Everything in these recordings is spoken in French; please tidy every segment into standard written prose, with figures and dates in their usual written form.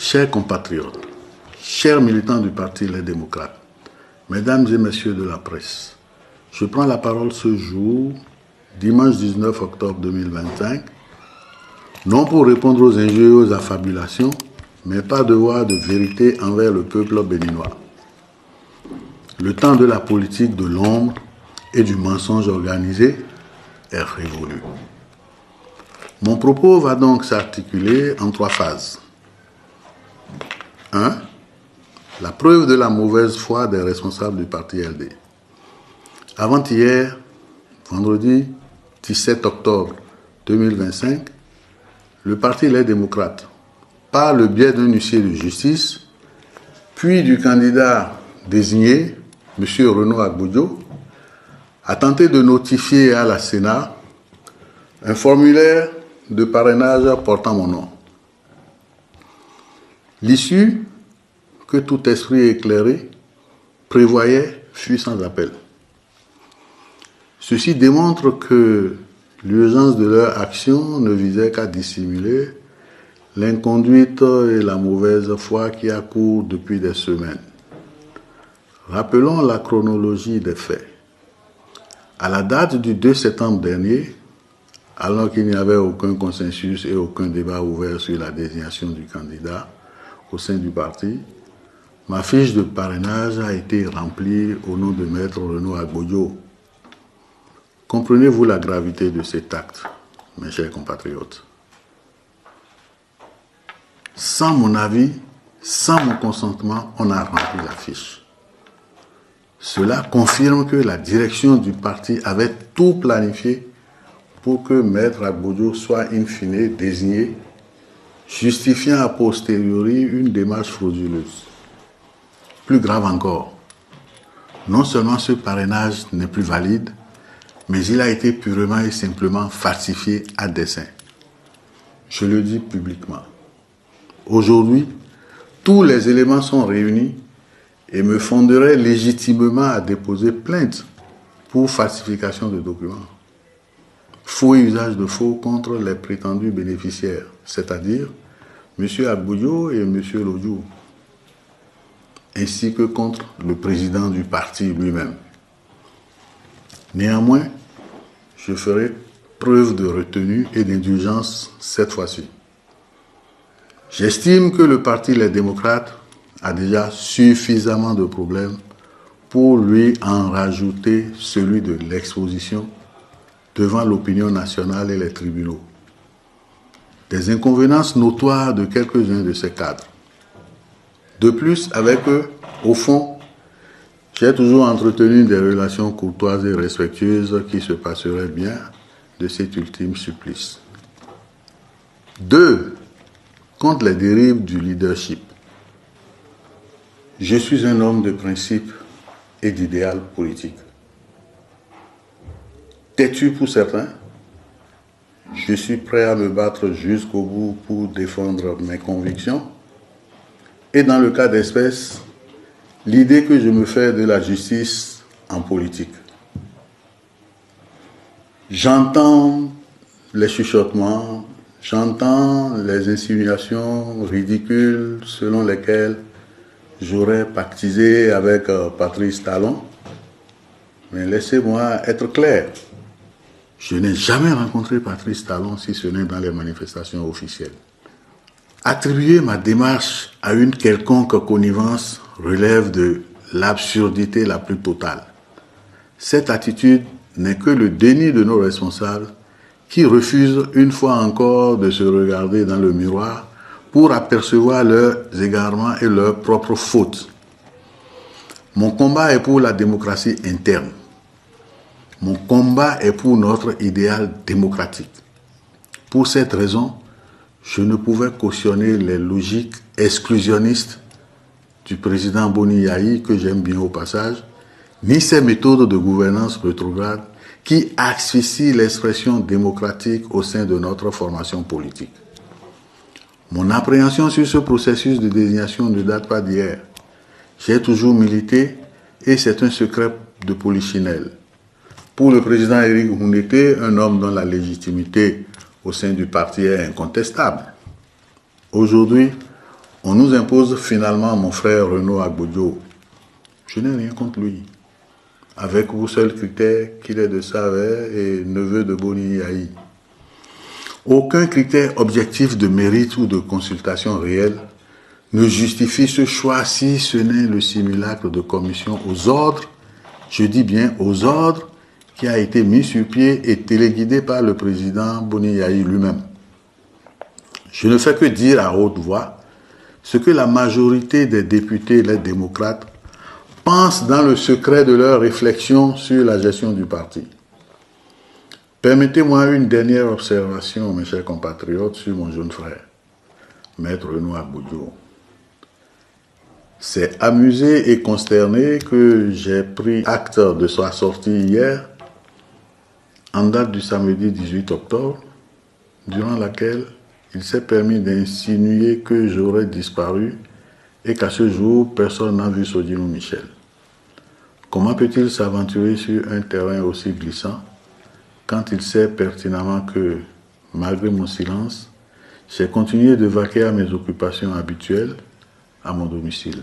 Chers compatriotes, chers militants du Parti Les Démocrates, mesdames et messieurs de la presse, je prends la parole ce jour, dimanche 19 octobre 2025, non pour répondre aux injures et aux affabulations, mais par devoir de vérité envers le peuple béninois. Le temps de la politique de l'ombre et du mensonge organisé est révolu. Mon propos va donc s'articuler en 3 phases. 1. La preuve de la mauvaise foi des responsables du parti LD. Avant-hier, vendredi 17 octobre 2025, le parti Les Démocrates, par le biais d'un huissier de justice, puis du candidat désigné, M. Renaud Agboudjo, a tenté de notifier à la Sénat un formulaire de parrainage portant mon nom. L'issue, que tout esprit éclairé prévoyait, fut sans appel. Ceci démontre que l'urgence de leur action ne visait qu'à dissimuler l'inconduite et la mauvaise foi qui accourent depuis des semaines. Rappelons la chronologie des faits. À la date du 2 septembre dernier, alors qu'il n'y avait aucun consensus et aucun débat ouvert sur la désignation du candidat au sein du parti, ma fiche de parrainage a été remplie au nom de Maître Renaud Agboudjo. Comprenez-vous la gravité de cet acte, mes chers compatriotes? Sans mon avis, sans mon consentement, on a rempli la fiche. Cela confirme que la direction du parti avait tout planifié pour que Maître Agboudjo soit in fine désigné, justifiant a posteriori une démarche frauduleuse. Plus grave encore, non seulement ce parrainage n'est plus valide, mais il a été purement et simplement falsifié à dessein. Je le dis publiquement. Aujourd'hui, tous les éléments sont réunis et me fonderaient légitimement à déposer plainte pour falsification de documents. Faux et usage de faux contre les prétendus bénéficiaires, c'est-à-dire M. Agboudjo et M. Lodjou, ainsi que contre le président du parti lui-même. Néanmoins, je ferai preuve de retenue et d'indulgence cette fois-ci. J'estime que le parti Les Démocrates a déjà suffisamment de problèmes pour lui en rajouter celui de l'exposition devant l'opinion nationale et les tribunaux. Des inconvéniences notoires de quelques-uns de ces cadres. De plus, avec eux, au fond, j'ai toujours entretenu des relations courtoises et respectueuses qui se passeraient bien de cet ultime supplice. 2. Contre les dérives du leadership. Je suis un homme de principe et d'idéal politique. Têtu pour certains, je suis prêt à me battre jusqu'au bout pour défendre mes convictions. Et dans le cas d'espèce, l'idée que je me fais de la justice en politique. J'entends les chuchotements, j'entends les insinuations ridicules selon lesquelles j'aurais pactisé avec Patrice Talon. Mais laissez-moi être clair. Je n'ai jamais rencontré Patrice Talon si ce n'est dans les manifestations officielles. Attribuer ma démarche à une quelconque connivence relève de l'absurdité la plus totale. Cette attitude n'est que le déni de nos responsables qui refusent une fois encore de se regarder dans le miroir pour apercevoir leurs égarements et leurs propres fautes. Mon combat est pour la démocratie interne. Mon combat est pour notre idéal démocratique. Pour cette raison, je ne pouvais cautionner les logiques exclusionnistes du président Boni Yayi, que j'aime bien au passage, ni ses méthodes de gouvernance rétrograde qui asphyxient l'expression démocratique au sein de notre formation politique. Mon appréhension sur ce processus de désignation ne date pas d'hier. J'ai toujours milité et c'est un secret de polichinelle. Pour le président Éric Hunete, un homme dont la légitimité au sein du parti est incontestable. Aujourd'hui, On nous impose finalement mon frère Renaud Agbodio. Je n'ai rien contre lui. Avec vous seul critère qu'il est de Savait et neveu de Boni Yayi. Aucun critère objectif de mérite ou de consultation réelle ne justifie ce choix si ce n'est le simulacre de commission aux ordres, je dis bien aux ordres, qui a été mis sur pied et téléguidé par le président Boni Yayi lui-même. Je ne fais que dire à haute voix ce que la majorité des députés, les démocrates, pensent dans le secret de leur réflexion sur la gestion du parti. Permettez-moi une dernière observation, mes chers compatriotes, sur mon jeune frère, Maître Renaud Agbodio. C'est amusé et consterné que j'ai pris acte de sa sortie hier, en date du samedi 18 octobre, durant laquelle il s'est permis d'insinuer que j'aurais disparu et qu'à ce jour, personne n'a vu Sodino Michel. Comment peut-il s'aventurer sur un terrain aussi glissant quand il sait pertinemment que, malgré mon silence, j'ai continué de vaquer à mes occupations habituelles à mon domicile,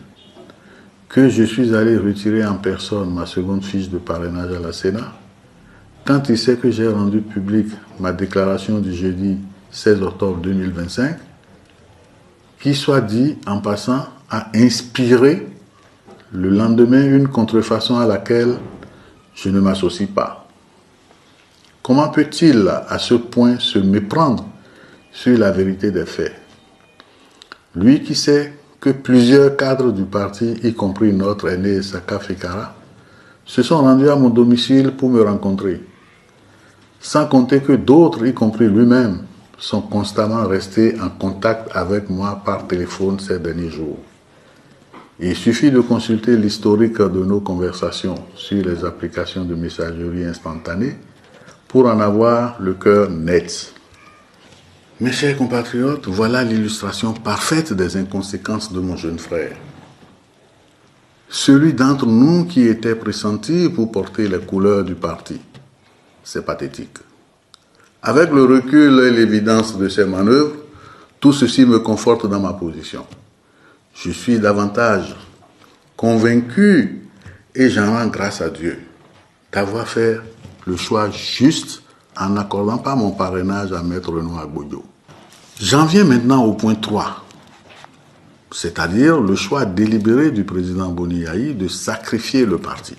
que je suis allé retirer en personne ma seconde fiche de parrainage à la Sénat, quand il sait que j'ai rendu publique ma déclaration du jeudi 16 octobre 2025, qui soit dit en passant a inspiré le lendemain une contrefaçon à laquelle je ne m'associe pas. Comment peut-il à ce point se méprendre sur la vérité des faits? Lui qui sait que plusieurs cadres du parti, y compris notre aîné Saka Fikara, se sont rendus à mon domicile pour me rencontrer. Sans compter que d'autres, y compris lui-même, sont constamment restés en contact avec moi par téléphone ces derniers jours. Il suffit de consulter l'historique de nos conversations sur les applications de messagerie instantanée pour en avoir le cœur net. Mes chers compatriotes, voilà l'illustration parfaite des inconséquences de mon jeune frère. Celui d'entre nous qui était pressenti pour porter les couleurs du parti. C'est pathétique. Avec le recul et l'évidence de ces manœuvres, tout ceci me conforte dans ma position. Je suis davantage convaincu, et j'en rends grâce à Dieu, d'avoir fait le choix juste en n'accordant pas mon parrainage à Maître Renaud Agbodio. J'en viens maintenant au point 3, c'est-à-dire le choix délibéré du président Boni Yayi de sacrifier le parti.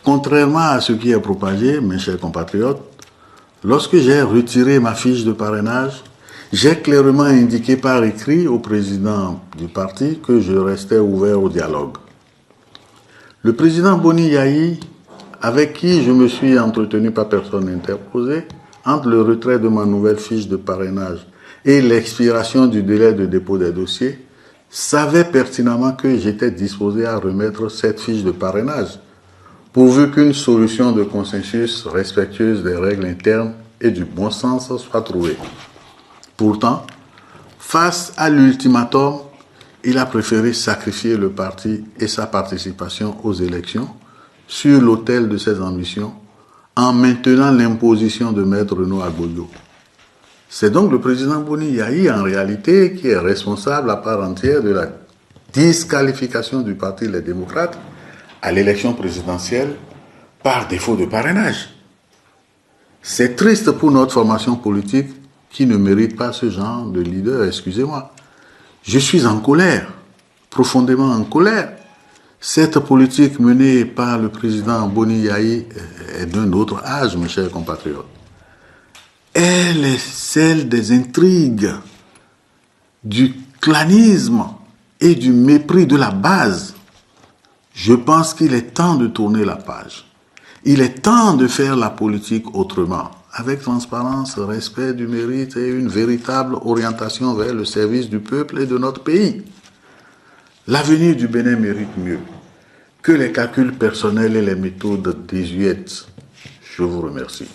Contrairement à ce qui est propagé, mes chers compatriotes, lorsque j'ai retiré ma fiche de parrainage, j'ai clairement indiqué par écrit au président du parti que je restais ouvert au dialogue. Le président Boni Yayi, avec qui je me suis entretenu par personne interposée, entre le retrait de ma nouvelle fiche de parrainage et l'expiration du délai de dépôt des dossiers, savait pertinemment que j'étais disposé à remettre cette fiche de parrainage, pourvu qu'une solution de consensus respectueuse des règles internes et du bon sens soit trouvée. Pourtant, face à l'ultimatum, il a préféré sacrifier le parti et sa participation aux élections sur l'autel de ses ambitions en maintenant l'imposition de Maître Renaud Agbodio. C'est donc le président Boni Yayi en réalité qui est responsable à part entière de la disqualification du parti Les Démocrates à l'élection présidentielle par défaut de parrainage. C'est triste pour notre formation politique qui ne mérite pas ce genre de leader, excusez-moi. Je suis en colère, profondément en colère. Cette politique menée par le président Boni Yayi est d'un autre âge, mes chers compatriotes. Elle est celle des intrigues, du clanisme et du mépris de la base. Je pense qu'il est temps de tourner la page. Il est temps de faire la politique autrement, avec transparence, respect du mérite et une véritable orientation vers le service du peuple et de notre pays. L'avenir du Bénin mérite mieux que les calculs personnels et les méthodes désuètes. Je vous remercie.